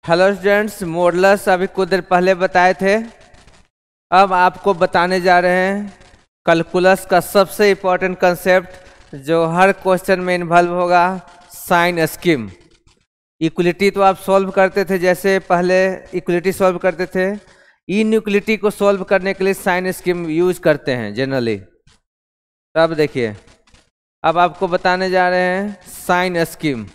Hello students, modulus अभी कुछ देर पहले बताए थे। अब आपको बताने जा रहे हैं कैलकुलस का सबसे इम्पोर्टेंट कंसेप्ट जो हर क्वेश्चन में इन्वॉल्व होगा, साइन स्कीम। इक्वलिटी तो आप सॉल्व करते थे, जैसे पहले इक्वलिटी सॉल्व करते थे, इनइक्वलिटी को सॉल्व करने के लिए साइन स्कीम यूज करते हैं जनरली। तब देखिए, अब आपको बताने जा रहे हैं साइन स्कीम।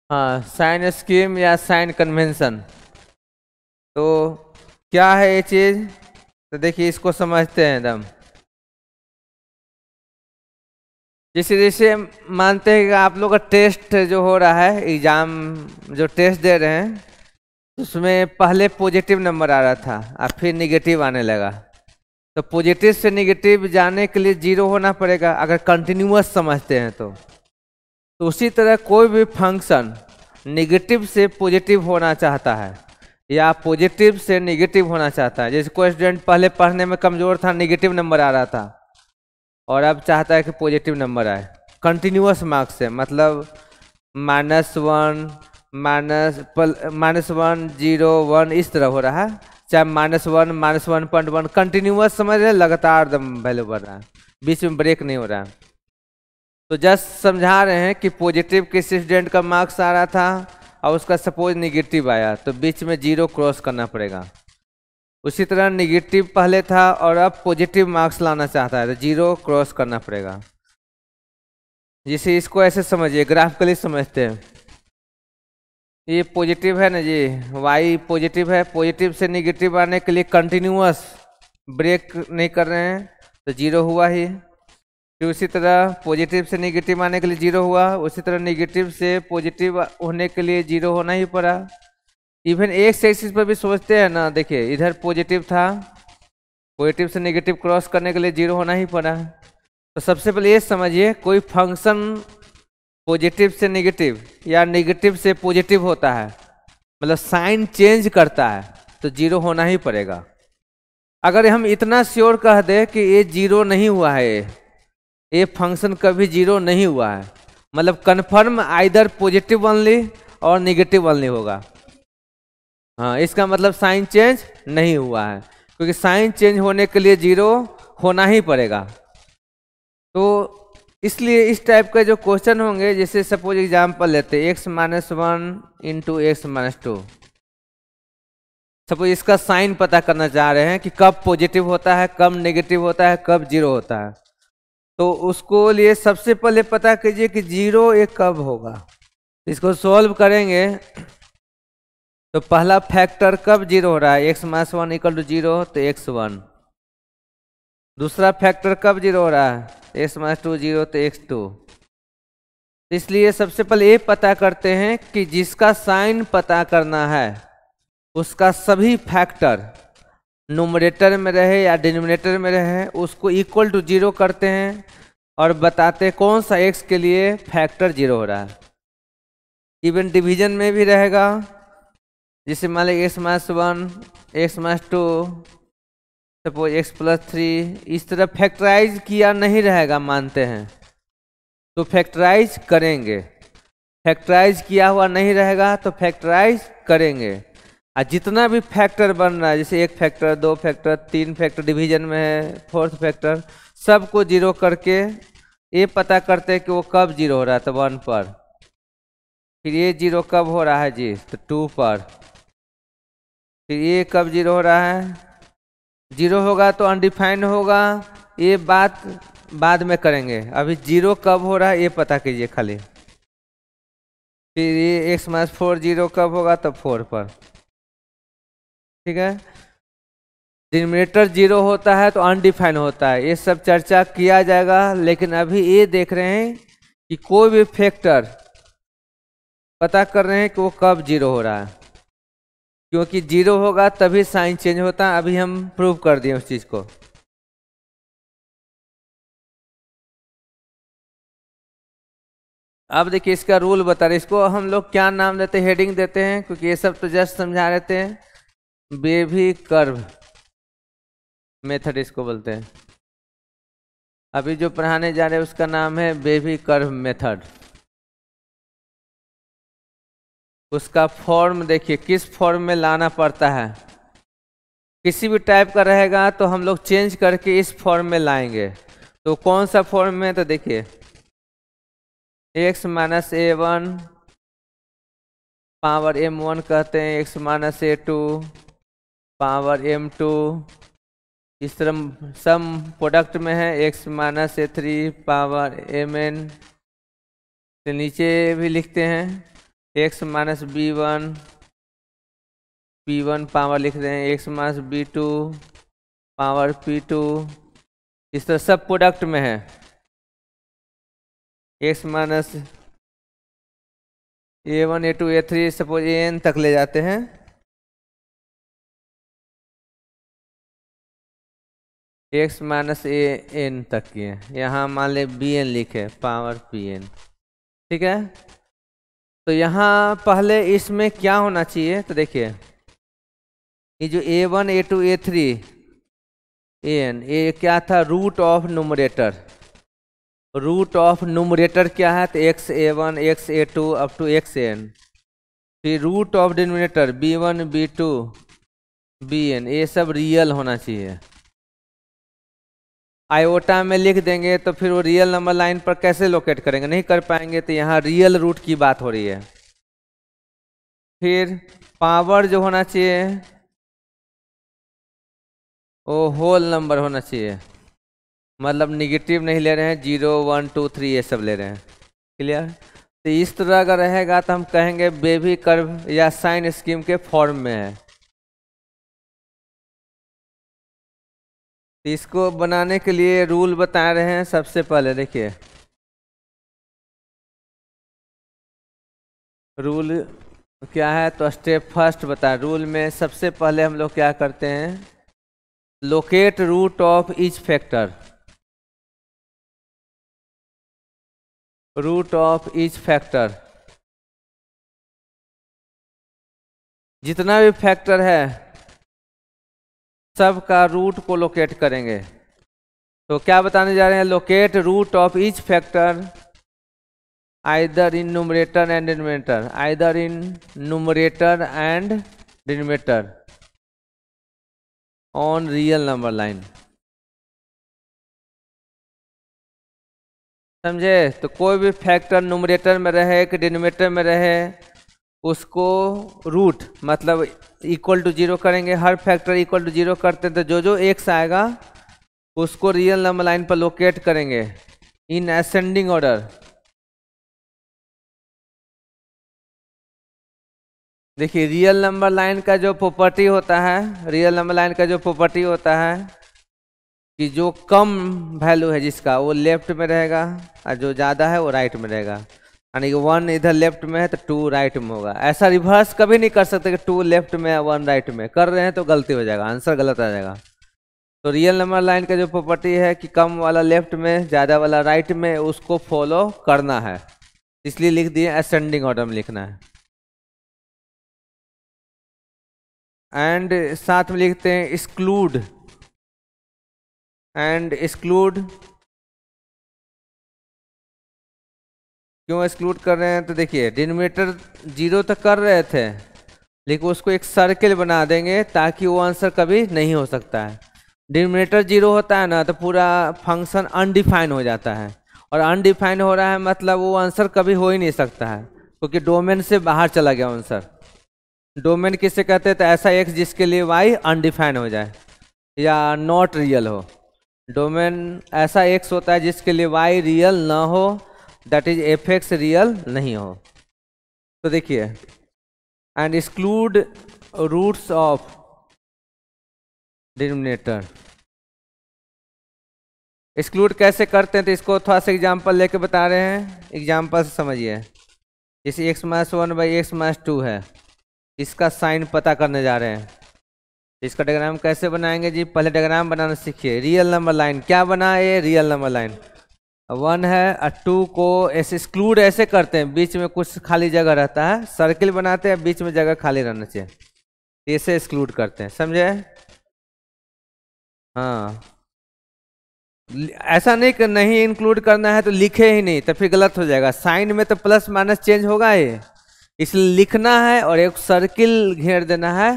हाँ, साइन स्कीम या साइन कन्वेंशन। तो क्या है ये चीज, तो देखिए इसको समझते हैं एकदम। जैसे जैसे मानते हैं कि आप लोग का टेस्ट जो हो रहा है, एग्जाम जो टेस्ट दे रहे हैं, उसमें पहले पॉजिटिव नंबर आ रहा था और फिर निगेटिव आने लगा। तो पॉजिटिव से निगेटिव जाने के लिए जीरो होना पड़ेगा अगर कंटिन्यूअस समझते हैं तो उसी तरह कोई भी फंक्शन निगेटिव से पॉजिटिव होना चाहता है या पॉजिटिव से नेगेटिव होना चाहता है। जैसे कोई स्टूडेंट पहले पढ़ने में कमजोर था, नेगेटिव नंबर आ रहा था, और अब चाहता है कि पॉजिटिव नंबर आए कंटिन्यूअस मार्क्स से, मतलब -1 -1 0 1 इस तरह हो रहा है, चाहे -1 -1.1 कंटिन्यूअस समझ रहे, लगातार एकदम वैल्यू बढ़ रहा है, बीच में ब्रेक नहीं हो रहा है। तो जस्ट समझा रहे हैं कि पॉजिटिव किसी स्टूडेंट का मार्क्स आ रहा था और उसका सपोज निगेटिव आया, तो बीच में जीरो क्रॉस करना पड़ेगा। उसी तरह निगेटिव पहले था और अब पॉजिटिव मार्क्स लाना चाहता है तो जीरो क्रॉस करना पड़ेगा। जैसे इसको ऐसे समझिए, ग्राफिकली समझते हैं। ये पॉजिटिव है ना जी, y पॉजिटिव है, पॉजिटिव से निगेटिव आने के लिए कंटिन्यूअस ब्रेक नहीं कर रहे हैं तो जीरो हुआ ही। फिर उसी तरह पॉजिटिव से नेगेटिव आने के लिए जीरो हुआ, उसी तरह नेगेटिव से पॉजिटिव होने के लिए जीरो होना ही पड़ा। इवन एक एक्सिस पर भी सोचते हैं ना, देखिए इधर पॉजिटिव था, पॉजिटिव से नेगेटिव क्रॉस करने के लिए जीरो होना ही पड़ा। तो सबसे पहले ये समझिए, कोई फंक्शन पॉजिटिव से नेगेटिव या नेगेटिव से पॉजिटिव होता है, मतलब साइन चेंज करता है, तो जीरो होना ही पड़ेगा। अगर हम इतना श्योर कह दे कि ये जीरो नहीं हुआ है, ये फंक्शन कभी जीरो नहीं हुआ है, मतलब कन्फर्म आइदर पॉजिटिव ओनली और नेगेटिव ओनली होगा। हाँ, इसका मतलब साइन चेंज नहीं हुआ है, क्योंकि साइन चेंज होने के लिए जीरो होना ही पड़ेगा। तो इसलिए इस टाइप के जो क्वेश्चन होंगे, जैसे सपोज एग्जाम्पल लेते हैं x-1 इंटू x-2। सपोज इसका साइन पता करना चाह रहे हैं कि कब पॉजिटिव होता है, कब नेगेटिव होता है, कब जीरो होता है। तो उसको लिए सबसे पहले पता कीजिए कि जीरो एक कब होगा। इसको सॉल्व करेंगे तो पहला फैक्टर कब जीरो हो रहा है, x-1 = 0 तो x1। दूसरा फैक्टर कब जीरो हो रहा है, x-2 0 तो x2। इसलिए सबसे पहले ये पता करते हैं कि जिसका साइन पता करना है उसका सभी फैक्टर न्यूमरेटर में रहे या डिनोमिनेटर में रहे उसको इक्वल टू जीरो करते हैं और बताते हैं कौन सा x के लिए फैक्टर जीरो हो रहा है। इवन डिवीजन में भी रहेगा, जैसे मान लीजिए x-1 x-2 सपोज x+3, इस तरह फैक्टराइज किया नहीं रहेगा मानते हैं तो फैक्टराइज करेंगे, फैक्टराइज किया हुआ नहीं रहेगा तो फैक्टराइज करेंगे। और जितना भी फैक्टर बन रहा है, जैसे 1 फैक्टर 2 फैक्टर 3 फैक्टर डिवीजन में है, 4th फैक्टर, सबको जीरो करके ये पता करते हैं कि वो कब जीरो हो रहा है, तो 1 पर। फिर ये जीरो कब हो रहा है जी, तो 2 पर। फिर ये कब जीरो हो रहा है, जीरो होगा तो अनडिफाइंड होगा, ये बात बाद में करेंगे, अभी जीरो कब हो रहा है ये पता कीजिए खाली। फिर ये x-4 जीरो कब होगा, तो 4 पर, ठीक है। डिनोमिनेटर जीरो होता है तो अनडिफाइंड होता है, ये सब चर्चा किया जाएगा। लेकिन अभी ये देख रहे हैं कि कोई भी फैक्टर पता कर रहे हैं कि वो कब जीरो हो रहा है, क्योंकि जीरो होगा तभी साइन चेंज होता है। अभी हम प्रूव कर दिए उस चीज को। अब देखिए इसका रूल बता रहे, इसको हम लोग क्या नाम देते हैं, हेडिंग देते हैं, क्योंकि ये सब तो जस्ट समझा रहे थे। बेबी कर्व मेथड इसको बोलते हैं। अभी जो पढ़ाने जा रहे हैं उसका नाम है बेबी कर्व मेथड। उसका फॉर्म देखिए किस फॉर्म में लाना पड़ता है। किसी भी टाइप का रहेगा तो हम लोग चेंज करके इस फॉर्म में लाएंगे। तो कौन सा फॉर्म में, तो देखिए x minus a1 power m1 कहते हैं, x minus a2 power m2। इस तरह सम प्रोडक्ट में है x minus a3 power mn। तो नीचे भी लिखते हैं x minus b1 p1 power लिख रहे हैं x minus b2 power p2। इस तरह सब प्रोडक्ट में है x minus a1 a2 a3 suppose an तक ले जाते हैं। x माइनस an तक की है, यहाँ मान ले bn लिखे पावर pn। ठीक है, तो यहाँ पहले इसमें क्या होना चाहिए, तो देखिए ये जो a1 a2 a3 an ये क्या था, root of numerator. Root of numerator क्या है, तो x a1 x a2 up to x an। फिर root of denominator b1 b2 bn, ये सब रियल होना चाहिए। आयोटा में लिख देंगे तो फिर वो रियल नंबर लाइन पर कैसे लोकेट करेंगे, नहीं कर पाएंगे। तो यहाँ रियल रूट की बात हो रही है। फिर पावर जो होना चाहिए वो होल नंबर होना चाहिए, मतलब निगेटिव नहीं ले रहे हैं, 0 1 2 3 ये सब ले रहे हैं। क्लियर। तो इस तरह का रहेगा तो हम कहेंगे बेबी कर्व या साइन स्कीम के फॉर्म में है। तो इसको बनाने के लिए रूल बता रहे हैं। सबसे पहले देखिए रूल क्या है, तो स्टेप फर्स्ट बता। रूल में सबसे पहले हम लोग क्या करते हैं, locate root of each factor. Root of each factor, जितना भी फैक्टर है सब का रूट को लोकेट करेंगे। तो क्या बताने जा रहे हैं, locate root of each factor either in numerator and denominator, either in numerator and denominator on real number line. समझे। तो कोई भी फैक्टर न्यूमरेटर में रहे कि डिनोमिनेटर में रहे, उसको रूट मतलब इक्वल टू 0 करेंगे। हर फैक्टर इक्वल टू 0 करते हैं तो जो जो एक्स आएगा उसको रियल नंबर लाइन पर लोकेट करेंगे इन असेंडिंग ऑर्डर। देखिए रियल नंबर लाइन का जो प्रॉपर्टी होता है, रियल नंबर लाइन का जो प्रॉपर्टी होता है कि जो कम वैल्यू है जिसका वो लेफ्ट में रहेगा और जो ज़्यादा है वो राइट में रहेगा। यानी कि 1 इधर लेफ्ट में है तो 2 राइट में होगा। ऐसा रिवर्स कभी नहीं कर सकते कि 2 लेफ्ट में है 1 राइट में। कर रहे हैं तो गलती हो जाएगा, आंसर गलत आ जाएगा। तो रियल नंबर लाइन का जो प्रॉपर्टी है कि कम वाला लेफ्ट में ज़्यादा वाला राइट में, उसको फॉलो करना है। इसलिए लिख दिए असेंडिंग ऑर्डर में लिखना है। एंड साथ में लिखते हैं एक्सक्लूड। एंड एक्सक्लूड क्यों एक्सक्लूड कर रहे हैं, तो देखिए डिनोमिनेटर 0 तक कर रहे थे लेकिन उसको एक सर्किल बना देंगे ताकि वो आंसर कभी नहीं हो सकता है। डिनोमिनेटर 0 होता है ना तो पूरा फंक्शन अनडिफाइन हो जाता है, और अनडिफाइन हो रहा है मतलब वो आंसर कभी हो ही नहीं सकता है, क्योंकि डोमेन से बाहर चला गया आंसर। डोमेन किसे कहते हैं, तो ऐसा एक्स जिसके लिए वाई अनडिफाइन हो जाए या नॉट रियल हो। डोमेन ऐसा एक्स होता है जिसके लिए वाई रियल ना हो, that is f x real नहीं हो। तो देखिए and exclude roots of denominator. Exclude कैसे करते हैं, तो इसको थोड़ा सा एग्जांपल लेके बता रहे हैं, एग्जांपल से समझिए। जैसे x minus 1 by x minus 2 है, इसका साइन पता करने जा रहे हैं। इसका डायग्राम कैसे बनाएंगे जी, पहले डायग्राम बनाना सीखिए। रियल नंबर लाइन क्या बना है, रियल नंबर लाइन 1 है और 2 को ऐसे एक्सक्लूड ऐसे करते हैं, बीच में कुछ खाली जगह रहता है, सर्किल बनाते हैं, बीच में जगह खाली रहना चाहिए, ऐसे एक्सक्लूड करते हैं। समझे। हाँ ऐसा नहीं कि नहीं इंक्लूड करना है तो लिखे ही नहीं, तो फिर गलत हो जाएगा। साइन में तो प्लस माइनस चेंज होगा ही, इसलिए लिखना है और एक सर्किल घेर देना है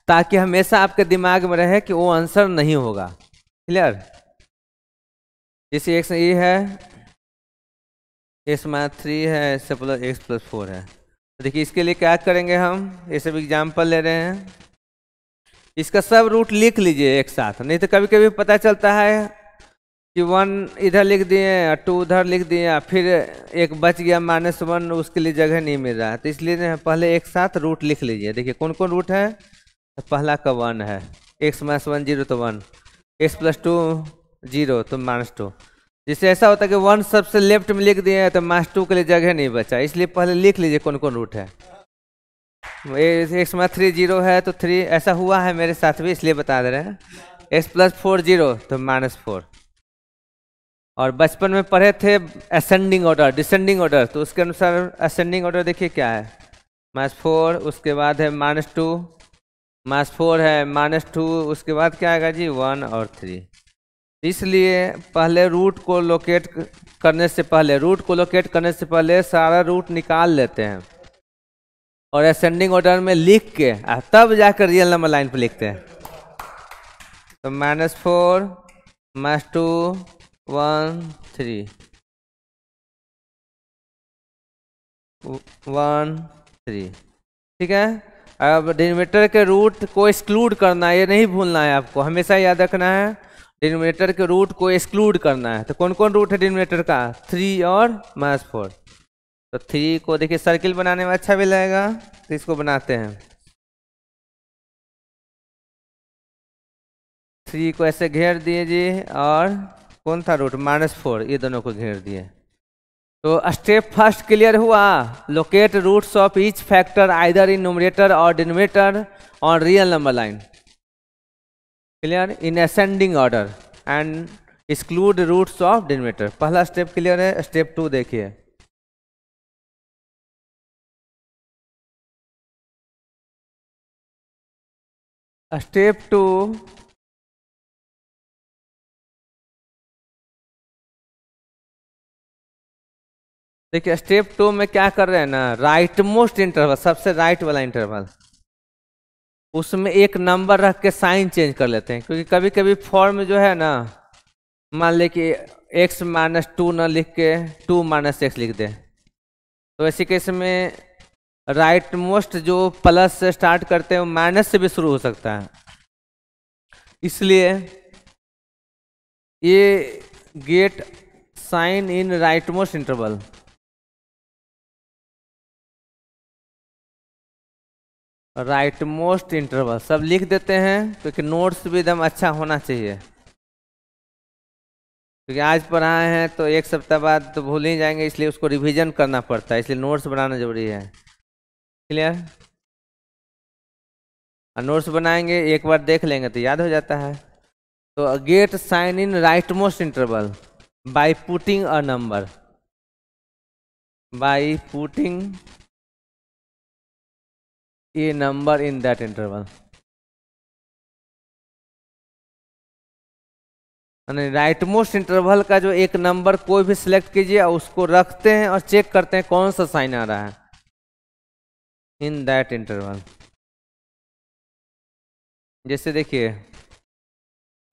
ताकि हमेशा आपके दिमाग में रहे कि वो आंसर नहीं होगा। क्लियर? जैसे एक्स ये है, एक्स माइनस 3 है, इससे प्लस एक्स प्लस 4 है। तो देखिए इसके लिए क्या करेंगे हम, ये सब एग्जाम्पल ले रहे हैं, इसका सब रूट लिख लीजिए एक साथ, नहीं तो कभी कभी पता चलता है कि 1 इधर लिख दिए, 2 उधर लिख दिए, फिर एक बच गया -1, उसके लिए जगह नहीं मिल रहा है। तो इसलिए पहले एक साथ रूट लिख लीजिए। देखिए कौन कौन रूट है, तो पहला का 1 है, x माइनस 1 0 तो 1, x प्लस 2 0 तो -2। जिससे ऐसा होता है कि 1 सबसे लेफ्ट में लिख दिए तो -2 के लिए जगह नहीं बचा, इसलिए पहले लिख लीजिए कौन कौन रूट है। x माइनस 3 0 है तो 3, ऐसा हुआ है मेरे साथ भी इसलिए बता दे रहे हैं। x प्लस 4 0 तो -4। और बचपन में पढ़े थे असेंडिंग ऑर्डर डिसेंडिंग ऑर्डर, तो उसके अनुसार असेंडिंग ऑर्डर देखिए क्या है, -4, उसके बाद है -2, -4 है -2, उसके बाद क्या आएगा जी 1 और 3। इसलिए पहले रूट को लोकेट करने से पहले सारा रूट निकाल लेते हैं और असेंडिंग ऑर्डर में लिख के तब जाकर रियल नंबर लाइन पर लिखते हैं। तो -4 -2 1 3 1 3, ठीक है। अब डिनोमिनेटर के रूट को एक्सक्लूड करना है, ये नहीं भूलना है आपको, हमेशा याद रखना है डिनोमिनेटर के रूट को एक्सक्लूड करना है। तो कौन कौन रूट है डिनोमिनेटर का, 3 और -4। तो 3 को देखिए सर्किल बनाने में अच्छा भी लगेगा, तो इसको बनाते हैं। 3 को ऐसे घेर दिए जी, और कौन था रूट -4, ये दोनों को घेर दिए। तो स्टेप फर्स्ट क्लियर हुआ, locate roots of each factor either in numerator और denominator on real number line, clear, in ascending order and exclude roots of denominator. पहला स्टेप क्लियर है। स्टेप 2 देखिए, स्टेप 2 देखिए, स्टेप 2 में क्या कर रहे हैं ना, राइट मोस्ट इंटरवल, सबसे राइट वाला इंटरवल, उसमें एक नंबर रख के साइन चेंज कर लेते हैं। क्योंकि कभी कभी फॉर्म जो है ना, मान ले कि x माइनस 2 न लिख के 2 माइनस एक्स लिख दे, तो ऐसी केस में राइट मोस्ट जो प्लस से स्टार्ट करते हैं वो माइनस से भी शुरू हो सकता है। इसलिए ये get sign in right most interval, right most interval सब लिख देते हैं, क्योंकि नोट्स भी एकदम अच्छा होना चाहिए। क्योंकि आज पढ़ाए हैं तो एक सप्ताह बाद तो भूल ही जाएंगे, इसलिए उसको रिवीजन करना पड़ता है, इसलिए नोट्स बनाना जरूरी है। क्लियर? नोट्स बनाएंगे, एक बार देख लेंगे तो याद हो जाता है। तो get sign in right most interval by putting a number, by putting a number in that interval. Right most interval का जो एक नंबर कोई भी सिलेक्ट कीजिए और उसको रखते हैं और चेक करते हैं कौन सा साइन आ रहा है इन दैट इंटरवल। जैसे देखिए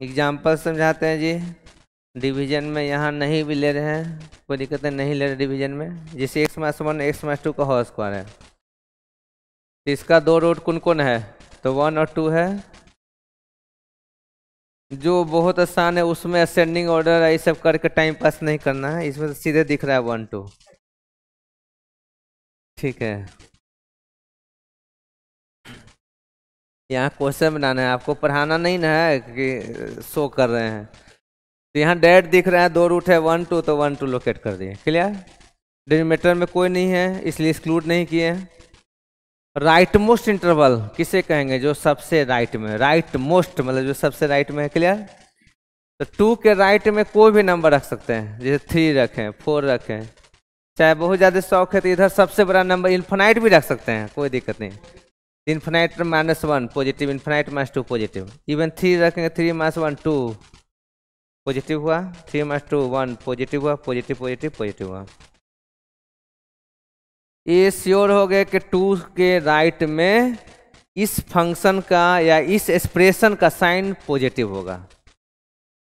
एग्जाम्पल समझाते हैं जी, डिवीजन में यहाँ नहीं भी ले रहे हैं, कोई दिक्कत नहीं ले रहे डिवीजन में। जैसे x माइनस 1 x माइनस 2 का होल स्क्वायर है, तो इसका 2 रूट कौन कौन है, तो 1 और 2 है। जो बहुत आसान है उसमें असेंडिंग ऑर्डर ये सब करके टाइम पास नहीं करना है, इसमें तो सीधे दिख रहा है 1 2, ठीक है। यहाँ क्वेश्चन बनाना है, आपको पढ़ाना नहीं ना है कि शो कर रहे हैं। तो यहाँ डायरेक्ट दिख रहा है 2 रूट है 1 2, तो 1 2 लोकेट कर दिए। क्लियर? डिनोमिनेटर में कोई नहीं है इसलिए एक्सक्लूड नहीं किए। राइट मोस्ट इंटरवल किसे कहेंगे, जो सबसे राइट में, राइट मोस्ट मतलब जो सबसे राइट में है। क्लियर? तो 2 के राइट में कोई भी नंबर रख सकते हैं, जैसे 3 रखें 4 रखें, चाहे बहुत ज़्यादा शौक है तो इधर सबसे बड़ा नंबर इन्फिनाइट भी रख सकते हैं, कोई दिक्कत नहीं। Infinite -1 positive, infinite -2 positive, even 3 रखेंगे 3 -1 2, पॉजिटिव हुआ, 3 - 2 1 पॉजिटिव हुआ, पॉजिटिव पॉजिटिव पॉजिटिव हुआ। ये श्योर हो गए कि 2 के राइट में इस फंक्शन का या इस एक्सप्रेशन का साइन पॉजिटिव होगा।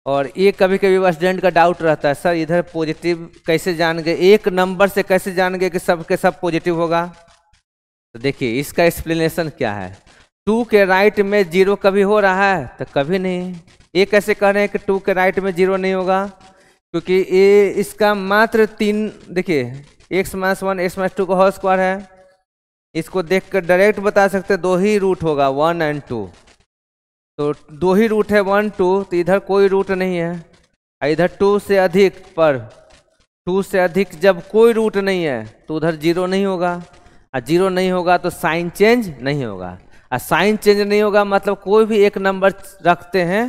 और ये कभी कभी स्टूडेंट का डाउट रहता है, सर इधर पॉजिटिव कैसे जान गए, एक नंबर से कैसे जान गए कि सब के सब पॉजिटिव होगा। तो देखिए इसका एक्सप्लेनेशन क्या है। 2 के राइट में 0 कभी हो रहा है तो कभी नहीं। ये कैसे कह रहे हैं कि 2 के राइट में 0 नहीं होगा, क्योंकि ये इसका मात्र 3, देखिए x - 1 x - 2 का होल स्क्वायर है। इसको देख कर डायरेक्ट बता सकते 2 ही रूट होगा, 1 और 2। तो 2 ही रूट है 1 2, तो इधर कोई रूट नहीं है। इधर 2 से अधिक, पर 2 से अधिक जब कोई रूट नहीं है तो उधर 0 नहीं होगा, और 0 नहीं होगा तो साइन चेंज नहीं होगा। और साइन चेंज नहीं होगा मतलब कोई भी एक नंबर रखते हैं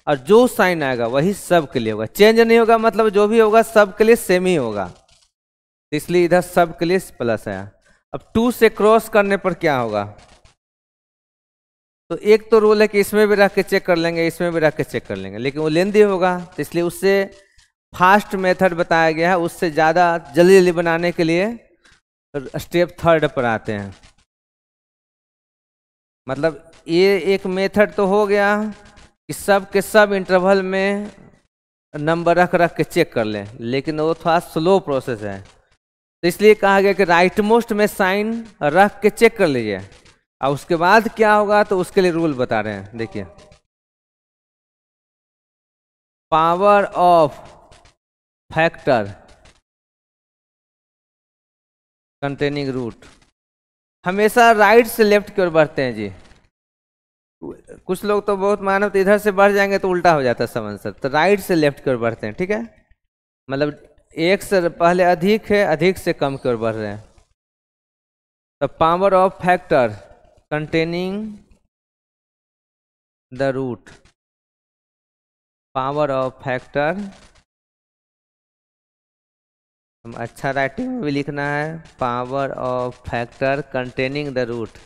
और जो साइन आएगा वही सब के लिए होगा। चेंज नहीं होगा मतलब जो भी होगा सब के लिए सेम ही होगा, इसलिए इधर सब के लिए प्लस आया। अब 2 से क्रॉस करने पर क्या होगा, तो एक तो रूल है कि इसमें भी रख के चेक कर लेंगे, इसमें भी रख के चेक कर लेंगे, लेकिन वो लेंदी होगा, तो इसलिए उससे फास्ट मेथड बताया गया है। उससे ज़्यादा जल्दी जल्दी बनाने के लिए स्टेप 3 पर आते हैं। मतलब ये एक मेथड तो हो गया कि सब के सब इंटरवल में नंबर रख रख के चेक कर लें, लेकिन वो थोड़ा स्लो प्रोसेस है, तो इसलिए कहा गया कि राइट मोस्ट में साइन रख के चेक कर लीजिए। और उसके बाद क्या होगा तो उसके लिए रूल बता रहे हैं। देखिए, power of factor containing root हमेशा राइट से लेफ्ट की ओर बढ़ते हैं जी। कुछ लोग तो बहुत मानव तो इधर से बढ़ जाएंगे तो उल्टा हो जाता है समझ सर, तो राइट से लेफ्ट की ओर बढ़ते हैं, ठीक है। मतलब एक से पहले अधिक है, अधिक से कम की ओर बढ़ रहे हैं। तो power of factor containing the root, power of factor, हम अच्छा राइटिंग में भी लिखना है, power of factor containing the root.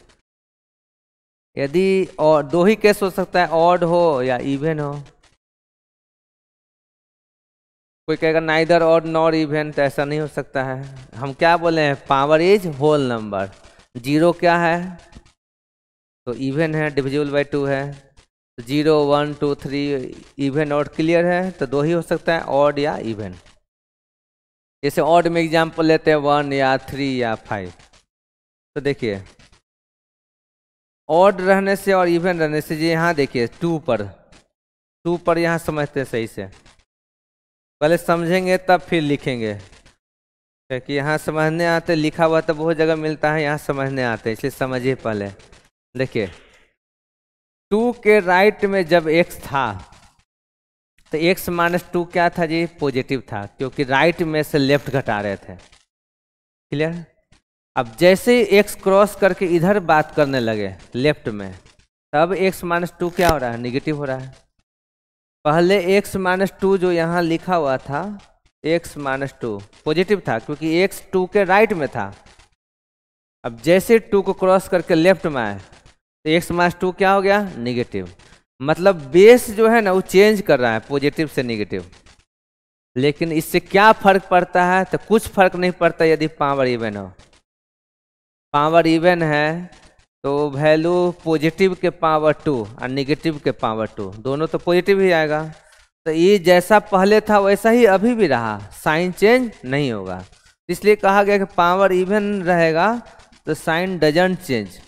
यदि और 2 ही केस हो सकता है, ऑड हो या इवन हो। कोई कहेगा नाइदर ऑड नॉर इवन, तो ऐसा नहीं हो सकता है। हम क्या बोले हैं, पावर इज होल नंबर। 0 क्या है तो इवन है, डिविजिबल बाय 2 है। 0 1 2 3 इवन ऑड क्लियर है, तो 2 ही हो सकता है, ऑड या इवन। जैसे ऑड में एग्जाम्पल लेते हैं 1 या 3 या 5। तो देखिए ऑड रहने से और इवन रहने से, जी यहाँ देखिए 2 पर यहाँ समझते हैं सही से, पहले समझेंगे तब फिर लिखेंगे, क्योंकि यहाँ समझने आते, लिखा हुआ तो बहुत जगह मिलता है, यहाँ समझने आते हैं, इसलिए समझिए पहले। देखिए 2 के राइट में जब x था तो x - 2 क्या था जी, पॉजिटिव था, क्योंकि राइट में से लेफ्ट घटा रहे थे, क्लियर। अब जैसे ही x क्रॉस करके इधर बात करने लगे लेफ्ट में, तब x - 2 क्या हो रहा है, निगेटिव हो रहा है। पहले x - 2 जो यहाँ लिखा हुआ था, x - 2 पॉजिटिव था, क्योंकि x 2 के राइट में था। अब जैसे 2 को क्रॉस करके लेफ्ट में आए तो x - 2 क्या हो गया, निगेटिव। मतलब बेस जो है ना वो चेंज कर रहा है पॉजिटिव से निगेटिव। लेकिन इससे क्या फर्क पड़ता है, तो कुछ फर्क नहीं पड़ता यदि पावर इवन हो। पावर इवन है तो वैल्यू पॉजिटिव के पावर 2 और निगेटिव के पावर 2 दोनों तो पॉजिटिव ही आएगा। तो ये जैसा पहले था वैसा ही अभी भी रहा, साइन चेंज नहीं होगा। इसलिए कहा गया कि पावर इवन रहेगा तो साइन डजंट चेंज।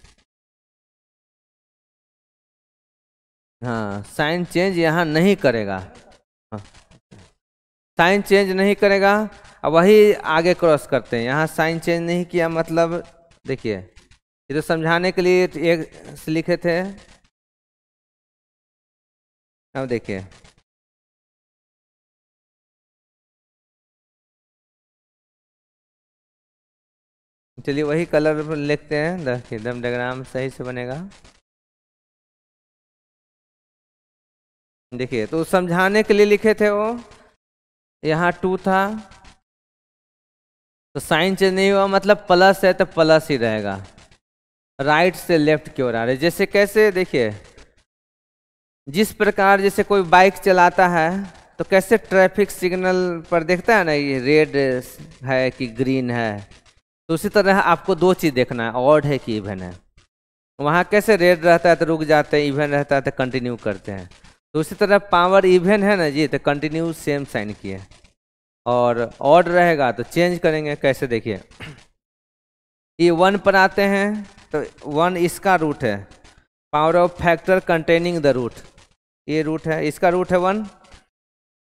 हाँ, साइन चेंज यहाँ नहीं करेगा, हाँ, साइन चेंज नहीं करेगा। अब वही आगे क्रॉस करते हैं, यहाँ साइन चेंज नहीं किया, मतलब देखिए ये तो समझाने के लिए एक लिखे थे। अब देखिए चलिए वही कलर लिखते हैं, देखिए एकदम डायग्राम सही से बनेगा। देखिए तो समझाने के लिए लिखे थे वो, यहाँ 2 था तो साइन चेंज नहीं हुआ, मतलब प्लस है तो प्लस ही रहेगा। राइट से लेफ्ट की ओर आ रहे, जैसे कैसे देखिए, जिस प्रकार जैसे कोई बाइक चलाता है तो कैसे ट्रैफिक सिग्नल पर देखता है ना ये रेड है कि ग्रीन है, तो उसी तरह आपको दो चीज़ देखना है, ऑड है कि इवन है। वहाँ कैसे रेड रहता है तो रुक जाते हैं, इवन रहता है तो कंटिन्यू करते हैं। तो उसी तरह पावर इवन है ना जी, तो कंटिन्यू सेम साइन किए, और ऑड रहेगा तो चेंज करेंगे। कैसे देखिए, ये 1 पर आते हैं तो 1 इसका रूट है, power of factor containing the root, ये रूट है, इसका रूट है 1।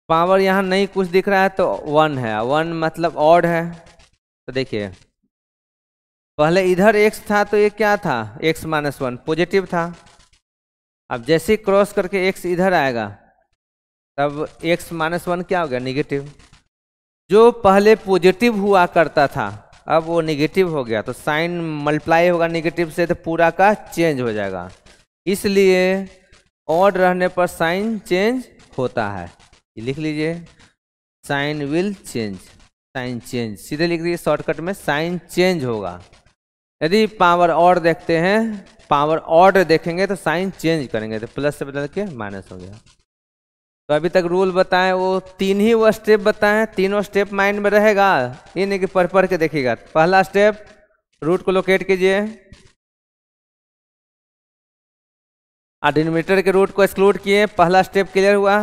पावर यहाँ नहीं कुछ दिख रहा है तो 1 है, 1 मतलब ऑड है। तो देखिए पहले इधर x था तो ये क्या था, x माइनस 1 पॉजिटिव था। अब जैसे ही क्रॉस करके x इधर आएगा तब x माइनस 1 क्या हो गया, निगेटिव। जो पहले पॉजिटिव हुआ करता था अब वो निगेटिव हो गया, तो साइन मल्टीप्लाई होगा निगेटिव से तो पूरा का चेंज हो जाएगा। इसलिए ऑड रहने पर साइन चेंज होता है, ये लिख लीजिए, sign will change, sign change सीधे लिख लीजिए शॉर्टकट में, साइन चेंज होगा। यदि पावर ऑड देखते हैं, पावर ऑड देखेंगे तो साइन चेंज करेंगे, तो प्लस से बदल के माइनस हो गया। तो अभी तक रूल बताएं वो 3 ही वो स्टेप बताएं, तीनों स्टेप माइंड में रहेगा, ये नहीं कि पढ़ के देखिएगा। पहला स्टेप रूट को लोकेट कीजिए, डिनोमिनेटर के रूट को एक्सक्लूड किए, पहला स्टेप क्लियर हुआ।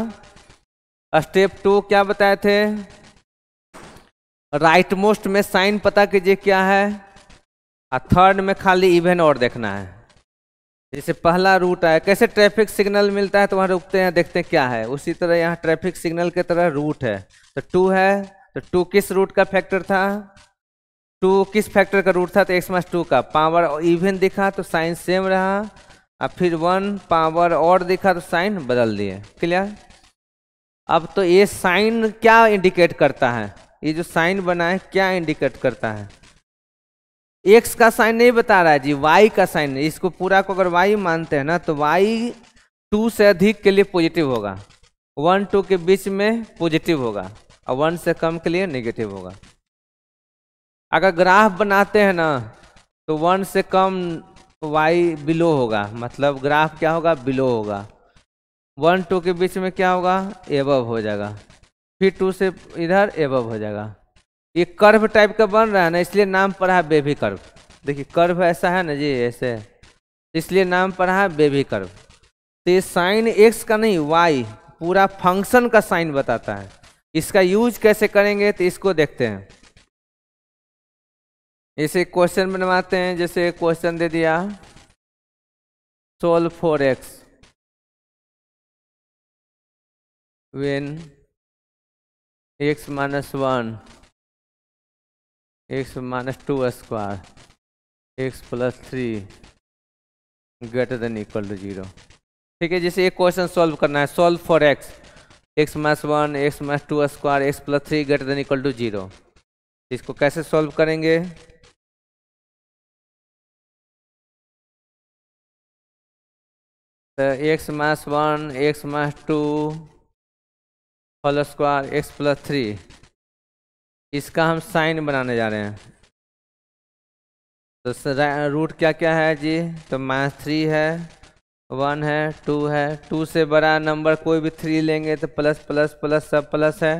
स्टेप 2 क्या बताए थे, राइट मोस्ट में साइन पता कीजिए क्या है, और थर्ड में खाली इवन और देखना है। जैसे पहला रूट आया, कैसे ट्रैफिक सिग्नल मिलता है तो वहाँ रुकते हैं देखते हैं क्या है, उसी तरह यहाँ ट्रैफिक सिग्नल की तरह रूट है, तो 2 है, तो 2 किस रूट का फैक्टर था, 2 किस फैक्टर का रूट था, तो x माइनस 2 का। पावर इवन दिखा तो साइन सेम रहा, और फिर 1 पावर और दिखा तो साइन बदल दिए। क्लियर। अब तो ये साइन क्या इंडिकेट करता है, ये जो साइन बना है क्या इंडिकेट करता है, x का साइन नहीं बता रहा है जी, y का साइन। इसको पूरा को अगर y मानते हैं ना तो y 2 से अधिक के लिए पॉजिटिव होगा, 1 2 के बीच में पॉजिटिव होगा, और 1 से कम के लिए नेगेटिव होगा। अगर ग्राफ बनाते हैं ना तो 1 से कम y बिलो होगा, मतलब ग्राफ क्या होगा, बिलो होगा। 1 2 के बीच में क्या होगा, एबव हो जाएगा, फिर 2 से इधर एबव हो जाएगा। ये कर्व टाइप का बन रहा है ना, इसलिए नाम पड़ा है बेबी कर्व। देखिए कर्व ऐसा है ना जी, ऐसे, इसलिए नाम पड़ा है बेबी कर्व। तो ये साइन x का नहीं, y पूरा फंक्शन का साइन बताता है। इसका यूज कैसे करेंगे तो इसको देखते हैं। इसे क्वेश्चन बनवाते हैं, जैसे क्वेश्चन दे दिया, solve for x when x minus 1 x minus 2 square x plus 3 greater than equal to 0। ठीक है, जैसे एक क्वेश्चन सॉल्व करना है, solve for x minus 1 x minus 2 square x plus 3 greater than equal to 0। इसको कैसे सॉल्व करेंगे, तो x minus 1 x minus 2 whole square x plus 3, इसका हम साइन बनाने जा रहे हैं। तो रूट क्या क्या है जी, तो -3 है, 1 है, 2 है, 2 से बड़ा नंबर कोई भी 3 लेंगे तो प्लस प्लस प्लस सब प्लस है।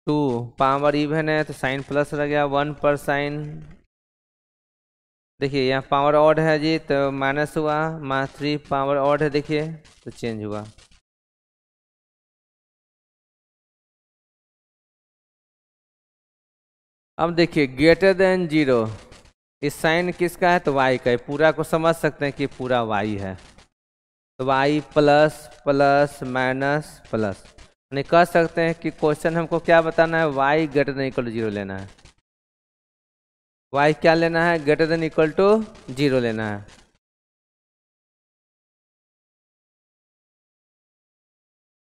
2 पावर इवन है तो साइन प्लस रह गया, 1 पर साइन। देखिए यहाँ पावर ऑड है जी तो माइनस हुआ, -3 पावर ऑड है देखिए तो चेंज हुआ। अब देखिए ग्रेटर देन 0, इस साइन किसका है तो y का है, पूरा को समझ सकते हैं कि पूरा y है, तो y plus plus minus plus. नहीं कह सकते हैं कि क्वेश्चन हमको क्या बताना है, y greater than equal to 0 लेना है, y क्या लेना है, ग्रेटर देन इक्वल टू 0 लेना है।